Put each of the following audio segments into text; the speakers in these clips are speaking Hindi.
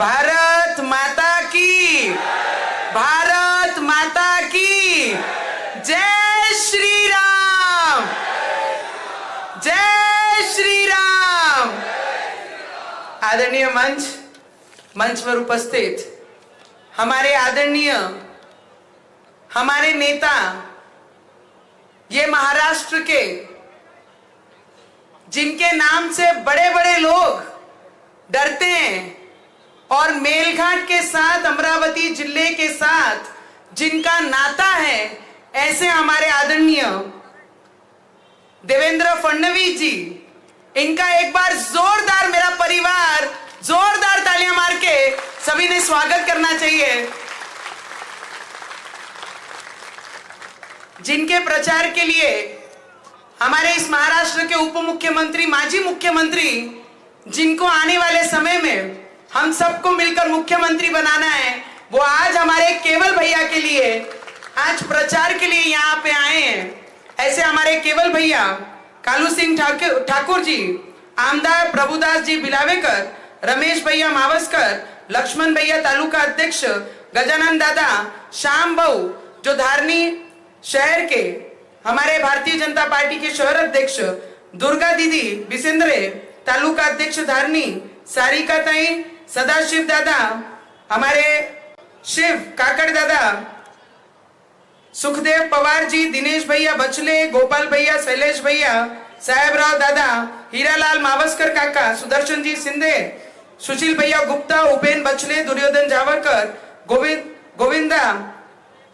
भारत माता की, भारत माता की जय श्री राम, जय श्री राम। आदरणीय मंच पर उपस्थित हमारे आदरणीय हमारे नेता, ये महाराष्ट्र के जिनके नाम से बड़े बड़े लोग डरते हैं और मेलघाट के साथ, अमरावती जिले के साथ जिनका नाता है, ऐसे हमारे आदरणीय देवेंद्र फडणवीस जी, इनका एक बार जोरदार, मेरा परिवार जोरदार तालियां मार के सभी ने स्वागत करना चाहिए, जिनके प्रचार के लिए हमारे इस महाराष्ट्र के उप मुख्यमंत्री, माजी मुख्यमंत्री, जिनको आने वाले समय में हम सबको मिलकर मुख्यमंत्री बनाना है, वो आज हमारे केवल भैया के लिए आज प्रचार के लिए यहाँ पे आए हैं। ऐसे हमारे केवल भैया कालू सिंह ठाकुर जी, आमदार प्रभुदास जी बिलावेकर, रमेश भैया मावस्कर, लक्ष्मण भैया तालुका अध्यक्ष, गजानन दादा, श्याम भाऊ जो धारनी शहर के हमारे भारतीय जनता पार्टी के शहर अध्यक्ष, दुर्गा दीदी बिसेंद्रे तालुका अध्यक्ष धारनी, सारिका ताई, सदाशिव दादा, हमारे शिव काकड़ दादा, सुखदेव पवार जी, दिनेश भैया बचले, गोपाल भैया, शैलेश भैया, साहेबराव दादा, हीरालाल मावस्कर काका, सुदर्शन जी सिंधे, सुशील भैया गुप्ता, उपेन बचले, दुर्योधन जावरकर, गोविंदा,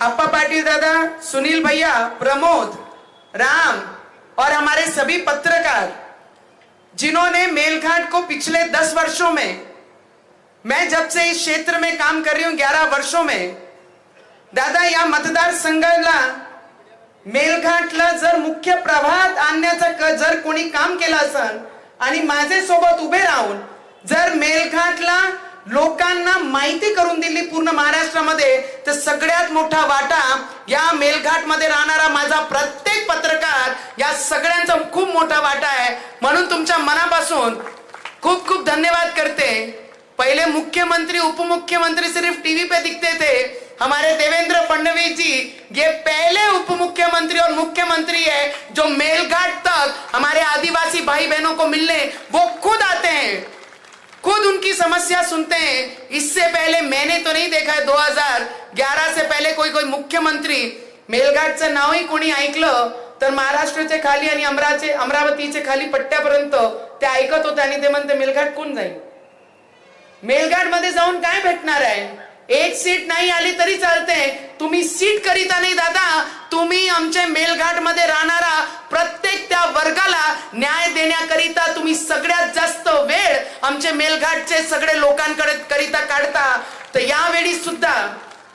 अप्पा पाटिल दादा, सुनील भैया, प्रमोद, राम और हमारे सभी पत्रकार जिन्होंने मेलघाट को पिछले 10 वर्षों में, मैं जब से इस क्षेत्र में काम कर रही हूं 11 वर्षों में, दादा या मतदारसंघाला मेलघाटला जर मुख्य प्रवाहात आणण्याचं जर कोणी काम केलं असेल आणि माझे सोबत उभे राहून जर मेलघाटला लोकांना माहिती करून दिली पूर्ण महाराष्ट्रामध्ये, तर सगळ्यात मोठा वाटा या मेलघाट मध्ये राहणारा माझा प्रत्येक पत्रकार, या सगळ्यांचा खूप मोठा वाटा आहे। म्हणून तुमच्या मनापासून खूप खूप धन्यवाद करते। पहले मुख्यमंत्री उपमुख्यमंत्री सिर्फ टीवी पे दिखते थे, हमारे देवेंद्र फडणवीस जी ये पहले उप मुख्यमंत्री और मुख्यमंत्री है जो मेलघाट तक हमारे आदिवासी भाई बहनों को मिलने वो खुद आते हैं, खुद उनकी समस्या सुनते हैं। इससे पहले मैंने तो नहीं देखा है 2011 से पहले कोई मुख्यमंत्री मेलघाटचं नावही कोणी ऐकलं तर महाराष्ट्राचे खाली आणि अमरावतीचे खाली पट्ट्यापर्यंत ते ऐकत होते आणि ते म्हणते मेलघाट कोण जाईल, मेलघाट मध्ये जाऊन काय भेटणार आहे, एक सीट नाही आली तरी चालते, तुम्ही सीट करीता नाही दादा, तुम्ही आमच्या मेलघाट मध्ये राहणारा प्रत्येक त्या वर्गाला न्याय देण्याकरिता तुम्ही सगळ्यात जास्त वेळ आमचे मेलघाटचे सगळे लोकांकडे करिता काढता। तर यावेळी सुद्धा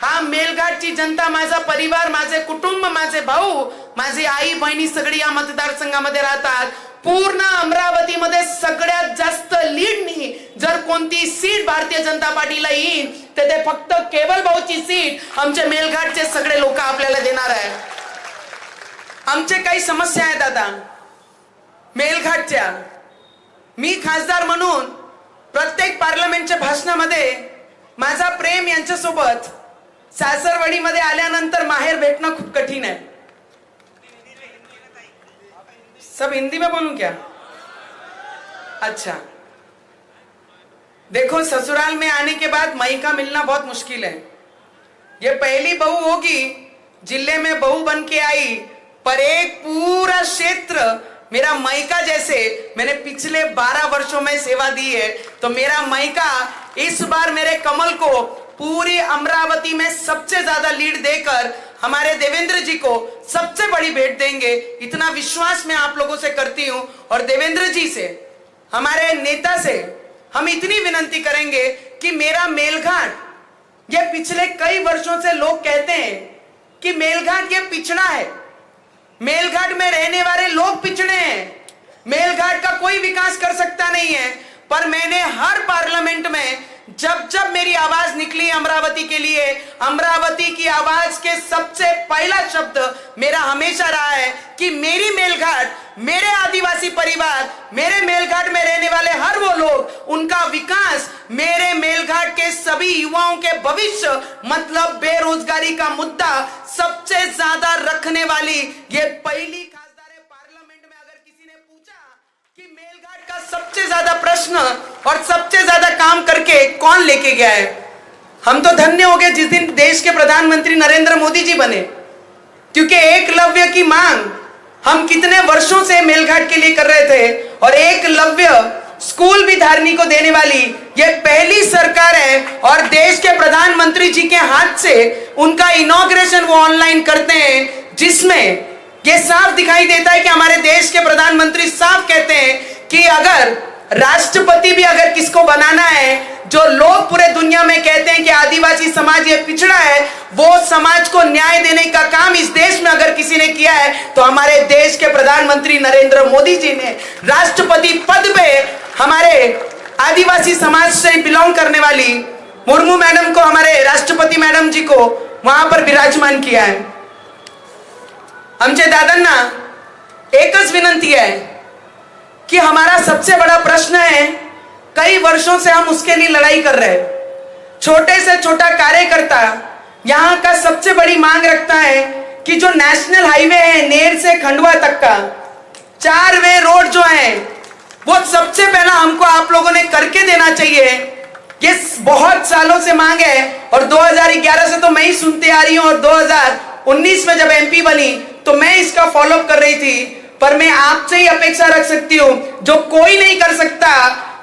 हा मेलघाटची जनता, माझा परिवार, माझे कुटुंब, माझे भाऊ, माझी आई बहिणी सगळी या मतदारसंघामध्ये राहतात। पूर्ण अमरावतीमध्ये सगळ्यात जास्त लीडनी जर कोणती सीट भारतीय जनता पार्टीला येईल तर ते फक्त केवल भाऊची सीट आमचे मेलघाटचे सगळे लोक आपल्याला देणार आहे। आमचे काही समस्या आहेत दादा मेलघाटच्या, मी खासदार म्हणून प्रत्येक पार्लमेंटच्या भाषणामध्ये माझा प्रेम यांच्यासोबत सासरवाडीमध्ये आल्यानंतर माहेर भेटणं खूप कठीण आहे। सब हिंदी में बोलूं क्या? अच्छा, देखो ससुराल में आने के बाद मायका मिलना बहुत मुश्किल है। ये पहली बहू होगी जिले में बहू बन के आई, पर एक पूरा क्षेत्र मेरा मायका जैसे मैंने पिछले 12 वर्षों में सेवा दी है, तो मेरा मायका इस बार मेरे कमल को पूरी अमरावती में सबसे ज्यादा लीड देकर हमारे देवेंद्र जी को सबसे बड़ी भेंट देंगे, इतना विश्वास मैं आप लोगों से करती हूं। और देवेंद्र जी से, हमारे नेता से हम इतनी विनती करेंगे कि मेरा मेलघाट, ये पिछले कई वर्षों से लोग कहते हैं कि मेलघाट ये पिछड़ा है, मेलघाट में रहने वाले लोग पिछड़े हैं, मेलघाट का कोई विकास कर सकता नहीं है। पर मैंने हर पार्लियामेंट में जब जब मेरी आवाज निकली अमरावती के लिए, अमरावती की आवाज के सबसे पहला शब्द मेरा हमेशा रहा है कि मेरी मेलघाट, मेरे आदिवासी परिवार, मेरे मेलघाट में रहने वाले हर वो लोग, उनका विकास, मेरे मेलघाट के सभी युवाओं के भविष्य, मतलब बेरोजगारी का मुद्दा सबसे ज्यादा रखने वाली ये पहली खासदार है पार्लियामेंट में। अगर किसी ने पूछा कि मेलघाट का सबसे ज्यादा प्रश्न और सबसे ज्यादा काम करके कौन लेके गया है, हम तो धन्य हो गए जिस दिन देश के प्रधानमंत्री नरेंद्र मोदी जी बने, क्योंकि एकलव्य की मांग हम कितने वर्षों से मेलघाट के लिए कर रहे थे, और एकलव्य स्कूल भी धारनी को देने वाली ये पहली सरकार है। और देश के प्रधानमंत्री जी के हाथ से उनका इनॉग्रेशन वो ऑनलाइन करते हैं, जिसमें ये साफ दिखाई देता है कि हमारे देश के प्रधानमंत्री साफ कहते हैं कि अगर राष्ट्रपति भी अगर किसको बनाना है, जो लोग पूरे दुनिया में कहते हैं कि आदिवासी समाज ये पिछड़ा है, वो समाज को न्याय देने का काम इस देश में अगर किसी ने किया है तो हमारे देश के प्रधानमंत्री नरेंद्र मोदी जी ने राष्ट्रपति पद पे हमारे आदिवासी समाज से बिलोंग करने वाली मुर्मू मैडम को, हमारे राष्ट्रपति मैडम जी को वहां पर विराजमान किया है। आमचे दादांना एकच विनंती है कि हमारा सबसे बड़ा प्रश्न है, कई वर्षों से हम उसके लिए लड़ाई कर रहे हैं। छोटे से छोटा कार्यकर्ता यहाँ का सबसे बड़ी मांग रखता है कि जो नेशनल हाईवे है नेर से खंडवा तक का 4 वे रोड जो है वो सबसे पहला हमको आप लोगों ने करके देना चाहिए। ये बहुत सालों से मांग है और 2011 से तो मैं ही सुनते आ रही हूँ, और 2019 में जब एमपी बनी तो मैं इसका फॉलोअप कर रही थी। पर मैं आपसे ही अपेक्षा रख सकती हूँ, जो कोई नहीं कर सकता,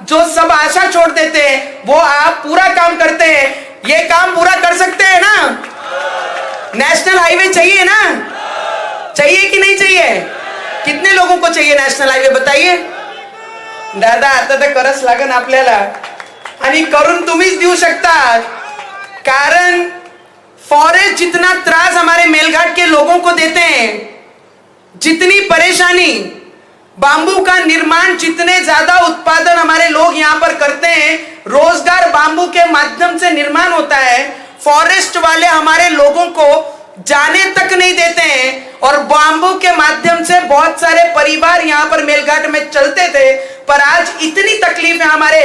जो सब आशा छोड़ देते हैं, वो आप पूरा काम करते हैं। ये काम पूरा कर सकते हैं ना? नेशनल हाईवे चाहिए ना? चाहिए कि नहीं चाहिए? कितने लोगों को चाहिए नेशनल हाईवे बताइए? दादा आता तर करच लागन आपल्याला, आणि करून तुम्हीच देऊ शकता। कारण फॉरेस्ट जितना त्रास हमारे मेलघाट के लोगों को देते हैं, जितनी परेशानी, बांबू का निर्माण, जितने ज्यादा उत्पादन हमारे लोग यहाँ पर करते हैं, रोजगार बांबू के माध्यम से निर्माण होता है, फॉरेस्ट वाले हमारे लोगों को जाने तक नहीं देते हैं। और बांबू के माध्यम से बहुत सारे परिवार यहाँ पर मेलघाट में चलते थे, पर आज इतनी तकलीफ है हमारे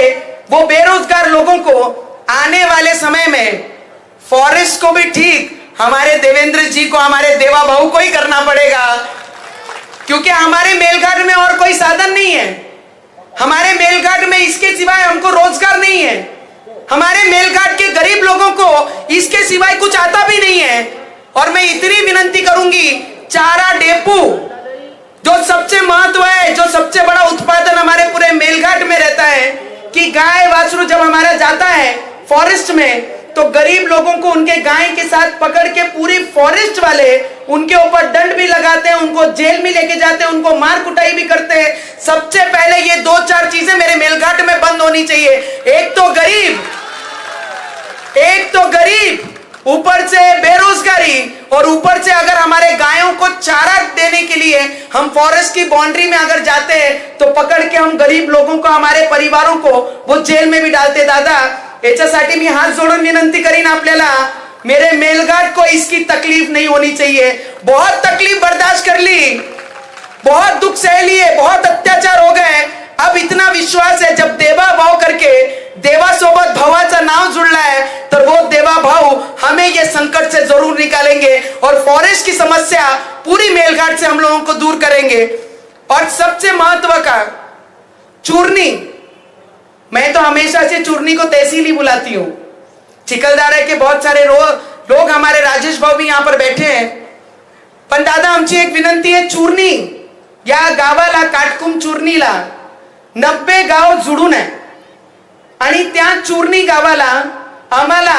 वो बेरोजगार लोगों को। आने वाले समय में फॉरेस्ट को भी ठीक हमारे देवेंद्र जी को, हमारे देवा भाऊ को ही करना पड़ेगा, क्योंकि हमारे मेलघाट में और कोई साधन नहीं है। हमारे मेलघाट में इसके सिवाय हमको रोजगार नहीं है। हमारे मेलघाट के गरीब लोगों को इसके सिवाय कुछ आता भी नहीं है। और मैं इतनी विनंती करूंगी, चारा डेपो जो सबसे महत्व है, जो सबसे बड़ा उत्पादन हमारे पूरे मेलघाट में रहता है, कि गाय वासरू जब हमारा जाता है फॉरेस्ट में, तो गरीब लोगों को उनके गाय के साथ पकड़ के पूरी फॉरेस्ट वाले उनके ऊपर दंड भी लगाते हैं, उनको जेल में लेके जाते हैं, उनको मार कुटाई भी करते हैं। सबसे पहले ये 2-4 चीजें मेरे मेलघाट में बंद होनी चाहिए। एक तो गरीब, ऊपर से बेरोजगारी, और ऊपर से अगर हमारे गायों को चारा देने के लिए हम फॉरेस्ट की बाउंड्री में अगर जाते हैं तो पकड़ के हम गरीब लोगों को, हमारे परिवारों को वो जेल में भी डालते। दादा याच्यासाठी मी हात जोडून विनंती करीन आपल्याला, मेरे मेलघाट को इसकी तकलीफ नहीं होनी चाहिए। बहुत तकलीफ बर्दाश्त कर ली, बहुत दुख सह लिए, बहुत अत्याचार हो गए। अब इतना विश्वास है, जब देवा भाव करके देवा सोबत भावाचा नाव जुड़ला है, तो वो देवा भाव हमें ये संकट से जरूर निकालेंगे और फॉरेस्ट की समस्या पूरी मेलघाट से हम लोगों को दूर करेंगे। और सबसे महत्व का चूरनी, मैं तो हमेशा से चूरनी को तहसील ही बुलाती हूँ। चिखलदारा के बहुत सारे लोग, हमारे राजेश भाऊ भी यहाँ पर बैठे हैं। पण दादा आमची एक विनंती आहे, चूरनी या गावाला, काटकुम चूरणीला 90 गाव जुडून आहे, आणि त्या चूरनी गावाला आम्हाला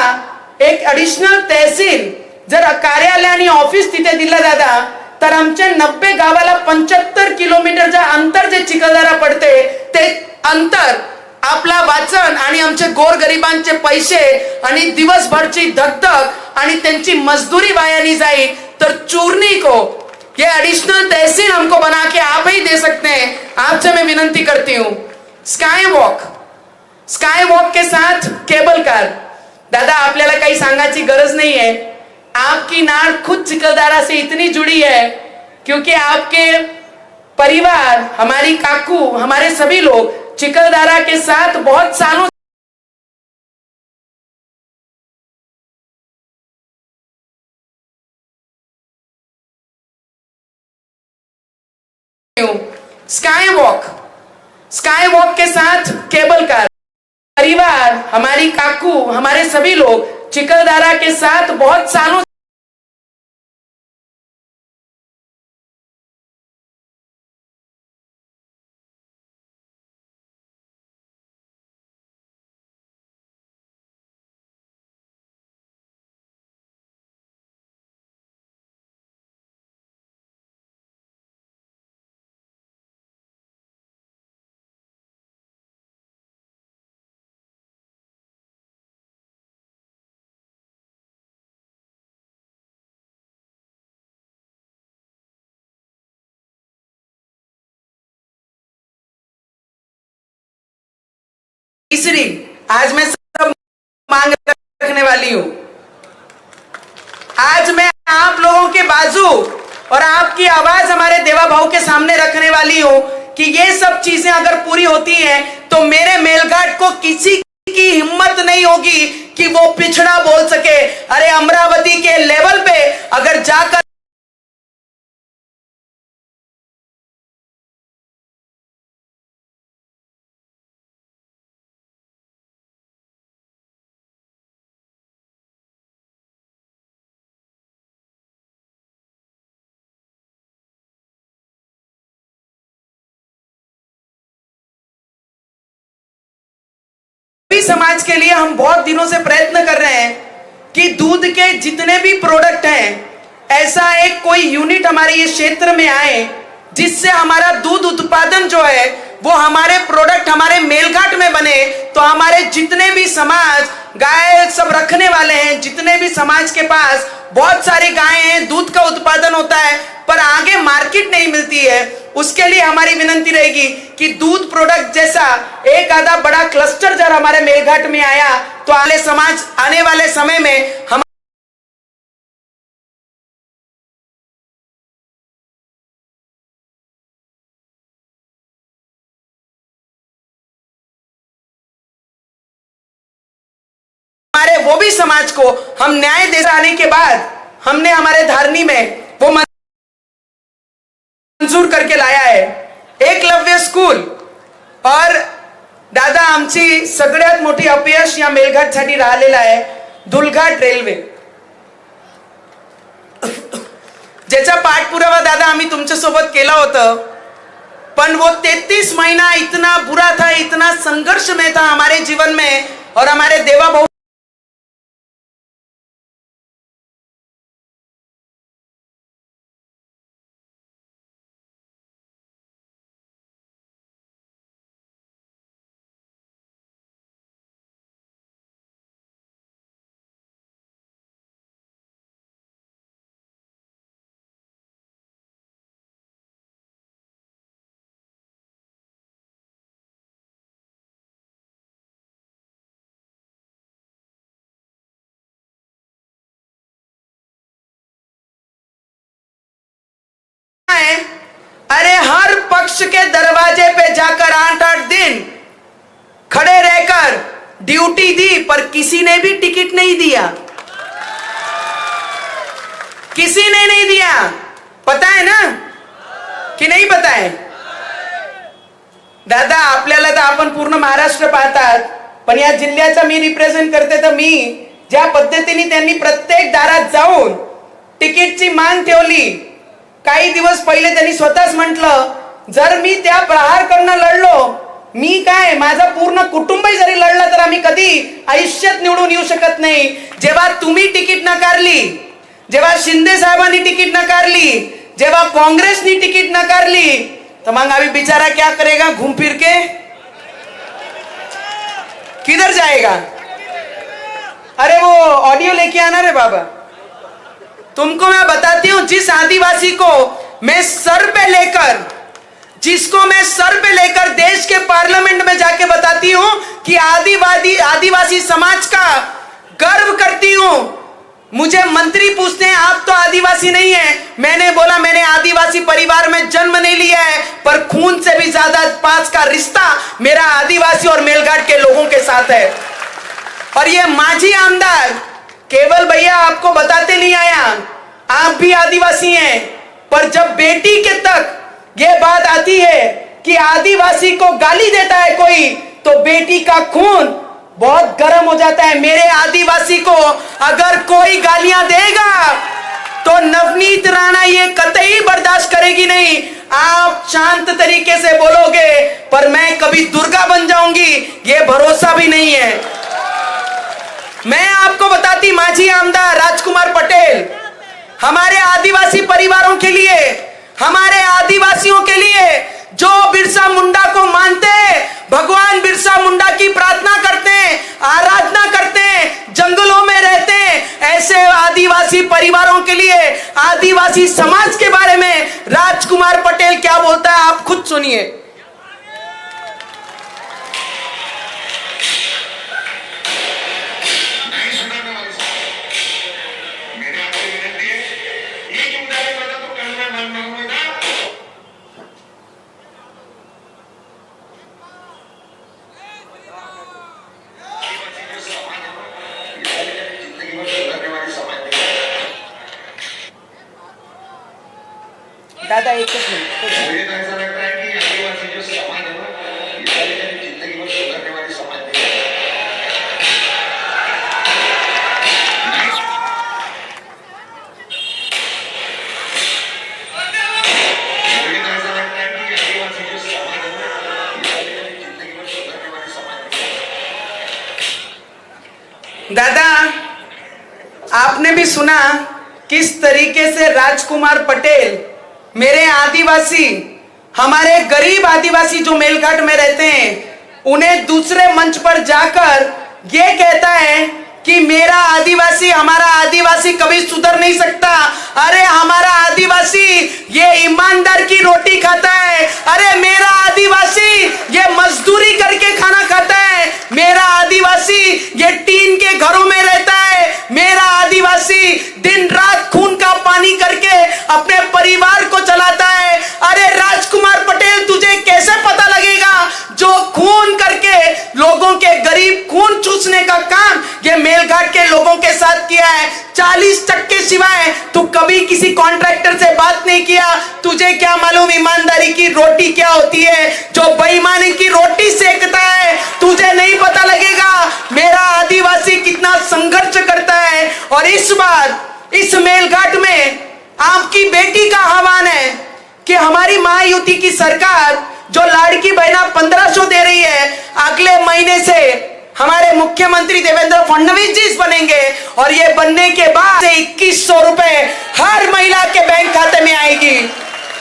एक ॲडिशनल तहसील जर कार्यालय आणि ऑफिस तिथे दिलं दादा, तर आमच्या 90 गावाला 75 किलोमीटरच्या अंतर जे चिखलदरा पडते, ते अंतर आपला वाचन आणि आमचे गोरगरिबांचे पैसे आणि दिवसभरची धकधक आणि त्यांची मजदूरी वाया नहीं जाए। तर चूरनी को ये एडिशनल तहसील हमको बना के आप ही दे सकते हैं। आपसे मैं विनंती करती हूँ, स्काई वॉक स्काय वॉक के साथ केबल कार। दादा आपल्याला काही सांगायची गरज नहीं है, आपकी नाड़ खुद चिखलदरा से इतनी जुड़ी है क्योंकि आपके परिवार, हमारी काकू, हमारे सभी लोग चिखलदरा के साथ बहुत सालों स्काई वॉक के साथ केबल कार। परिवार, हमारी काकू, हमारे सभी लोग चिखलदरा के साथ बहुत सालों तीसरी आज मैं सब मांग रखने वाली हूं। आज मैं आप लोगों के बाजू और आपकी आवाज हमारे देवा भाव के सामने रखने वाली हूं कि ये सब चीजें अगर पूरी होती हैं तो मेरे मेलघाट को किसी की हिम्मत नहीं होगी कि वो पिछड़ा बोल सके। अरे अमरावती के लेवल पे अगर जाकर समाज के लिए हम बहुत दिनों से प्रयत्न कर रहे हैं कि दूध के जितने भी प्रोडक्ट हैं ऐसा एक कोई यूनिट हमारे ये क्षेत्र में आए जिससे हमारा दूध उत्पादन जो है वो हमारे प्रोडक्ट हमारे मेलघाट में बने। तो हमारे जितने भी समाज गाय सब रखने वाले हैं, जितने भी समाज के पास बहुत सारी गायें हैं, दूध का उत्पादन होता है पर आगे मार्केट नहीं मिलती है, उसके लिए हमारी विनंती रहेगी कि दूध प्रोडक्ट जैसा एक आधा बड़ा क्लस्टर जब हमारे मेलघाट में आया तो आने वाले समय में हम हमारे वो भी समाज को हम न्याय दे आने के बाद हमने हमारे धारनी में वो मंजूर करके लाया है एकलव्य स्कूल। और दादा आमची सगळ्यात मोठी अपयश या मेलघाटसाठी राहिलेला आहे धुलघाट रेल्वे, ज्याचा पाठपुरावा दादा आम्ही तुमच्या सोबत केला होता। पण वो 33 महीना इतना बुरा था, इतना संघर्ष में था हमारे जीवन में। और हमारे देवा भाऊ अरे हर पक्ष के दरवाजे पे जाकर 8-8 दिन खड़े रहकर ड्यूटी दी पर किसी ने भी टिकट नहीं दिया, किसी ने नहीं दिया। पता है ना कि नहीं पता है? दादा आपल्याला तर आपण पूर्ण महाराष्ट्र पाहतात, पण या जिल्ह्याचा मी रिप्रेझेंट करते तर मी ज्या पद्धतीने त्यांनी प्रत्येक दारात जाऊन तिकीटची मांग ठेवली, काही दिवस पहिले त्यांनी स्वतःच म्हटलं जर मी त्या प्रहार करणं लढलो, मी काय माझा पूर्ण कुटुंबही जरी लढला तर आम्ही कधी आयुष्यात निवडून येऊ शकत नाही। जेव्हा तुम्ही तिकीट नकारली, जेव्हा शिंदे साहेबांनी तिकीट नकारली, जेव्हा काँग्रेसनी तिकीट नकारली, तो मग अभी बेचारा क्या करेगा? घूम फिर के किधर जाएगा? अरे वो ऑडियो लेके आना रे बाबा। तुमको मैं बताती हूं, जिस आदिवासी को मैं सर पे लेकर जिसको मैं सर पे लेकर देश के पार्लियामेंट में जाके बताती हूं कि आदिवासी समाज का गर्व करती हूं। मुझे मंत्री पूछते हैं आप तो आदिवासी नहीं है। मैंने बोला मैंने आदिवासी परिवार में जन्म नहीं लिया है, पर खून से भी ज्यादा पास का रिश्ता मेरा आदिवासी और मेलघाट के लोगों के साथ है। और ये मांझी आमदार केवल भैया आपको बताते नहीं आया, आप भी आदिवासी हैं, पर जब बेटी के तक ये बात आती है कि आदिवासी को गाली देता है कोई, तो बेटी का खून बहुत गर्म हो जाता है। मेरे आदिवासी को अगर कोई गालियां देगा तो नवनीत राणा ये कतई बर्दाश्त करेगी नहीं। आप शांत तरीके से बोलोगे, पर मैं कभी दुर्गा बन जाऊंगी ये भरोसा भी नहीं है। मैं आपको बताती, मांझी आमदार राजकुमार पटेल हमारे आदिवासी परिवारों के लिए, हमारे आदिवासियों के लिए जो बिरसा मुंडा को मानते हैं, भगवान बिरसा मुंडा की प्रार्थना करते हैं, आराधना करते हैं, जंगलों में रहते हैं, ऐसे आदिवासी परिवारों के लिए, आदिवासी समाज के बारे में राजकुमार पटेल क्या बोलता है आप खुद सुनिए। दादा एक मिनट, मुझे तो ऐसा लगता है कि आदिवासी जो समाज है ना, ये जिंदगी में सुधरने वाली समाज है। मुझे तो ऐसा लगता है कि आदिवासी जो समाज है ना, ये जिंदगी में सुधरने वाली समाज है। दादा आपने भी सुना किस तरीके से राजकुमार पटेल मेरे आदिवासी, हमारे गरीब आदिवासी जो मेलघाट में रहते हैं, उन्हें दूसरे मंच पर जाकर ये कहता है कि मेरा आदिवासी, हमारा आदिवासी कभी सुधर नहीं सकता। अरे हमारा आदिवासी ये ईमानदार की रोटी खाता है। अरे मेरा आदिवासी ये मजदूरी करके खाना खाता है। मेरा आदिवासी ये टीन के घरों में रहता है। मेरा आदिवासी दिन रात खून का पानी करके अपने परिवार को चलाता है। अरे राजकुमार पटेल तुझे कैसे पता लगेगा जो खून करके लोगों के गरीब खून चूसने का काम ये मेलघाट के लोगों के साथ किया है। 40% सिवाय तू कभी किसी कॉन्ट्रैक्टर से बात नहीं किया। तुझे क्या मालूम ईमानदारी की रोटी क्या होती है? जो बेईमानी की रोटी सेकता है तुझे नहीं पता लगेगा मेरा आदिवासी कितना संघर्ष करता है। और इस बार इस मेलघाट में आपकी बेटी का आह्वान है कि हमारी महायुति की सरकार जो लाड़की बहना 1500 दे रही है, अगले महीने से हमारे मुख्यमंत्री देवेंद्र फडणवीस जी बनेंगे और ये बनने के बाद 2100 रुपए हर महिला के बैंक खाते में आएगी।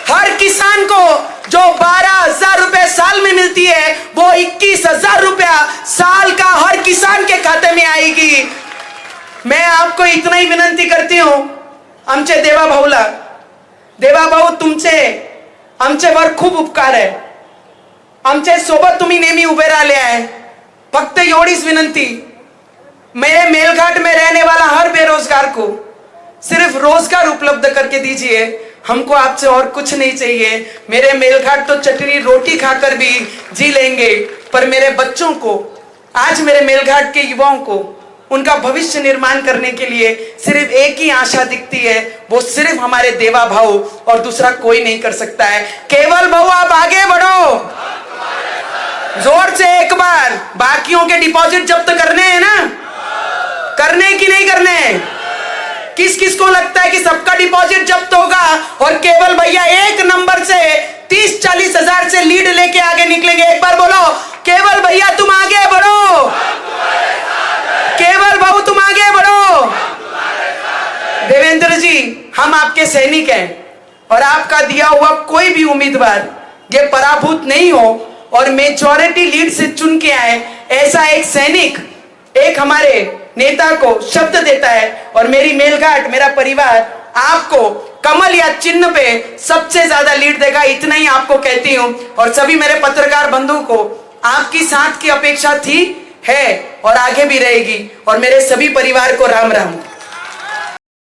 हर किसान को जो 12,000 रुपए साल में मिलती है वो 21,000 रुपया साल का हर किसान के खाते में आएगी। मैं आपको इतना ही विनंती करती हूं, आमचे देवा भाऊ तुमचे आमचे वर खूप उपकार आहे। आमचे सोबत तुम्ही नेहमी उभे राहिले आहे। फक्त एवढीच विनंती, मेरे मेलघाट में रहने वाला हर बेरोजगार को सिर्फ रोजगार उपलब्ध करके दीजिए। हमको आपसे और कुछ नहीं चाहिए। मेरे मेलघाट तो चटनी रोटी खाकर भी जी लेंगे, पर मेरे बच्चों को, आज मेरे मेलघाट के युवाओं को उनका भविष्य निर्माण करने के लिए सिर्फ एक ही आशा दिखती है, वो सिर्फ हमारे देवा भाऊ और दूसरा कोई नहीं कर सकता है। केवल भाऊ आप आगे बढ़ो, जोर से एक बार। बाकियों के डिपॉजिट जब्त करने हैं ना, करने की नहीं करने? किस किस को लगता है कि सबका डिपॉजिट जब्त होगा और केवल भैया एक नंबर से 30-40 हजार से लीड लेके आगे निकलेंगे? एक बार बोलो, केवल भैया तुम आगे बढ़ो, केवल भाऊ तुम आगे बढ़ो। देवेंद्र जी हम आपके सैनिक हैं और आपका दिया हुआ कोई भी उम्मीदवार ये पराभूत नहीं हो और मेजॉरिटी लीड से चुन के आए, ऐसा एक सैनिक एक हमारे नेता को शब्द देता है। और मेरी मेलघाट, मेरा परिवार आपको कमल या चिन्ह पे सबसे ज्यादा लीड देगा, इतना ही आपको कहती हूं। और सभी मेरे पत्रकार बंधु को आपकी साथ की अपेक्षा थी, है और आगे भी रहेगी। और मेरे सभी परिवार को राम राम।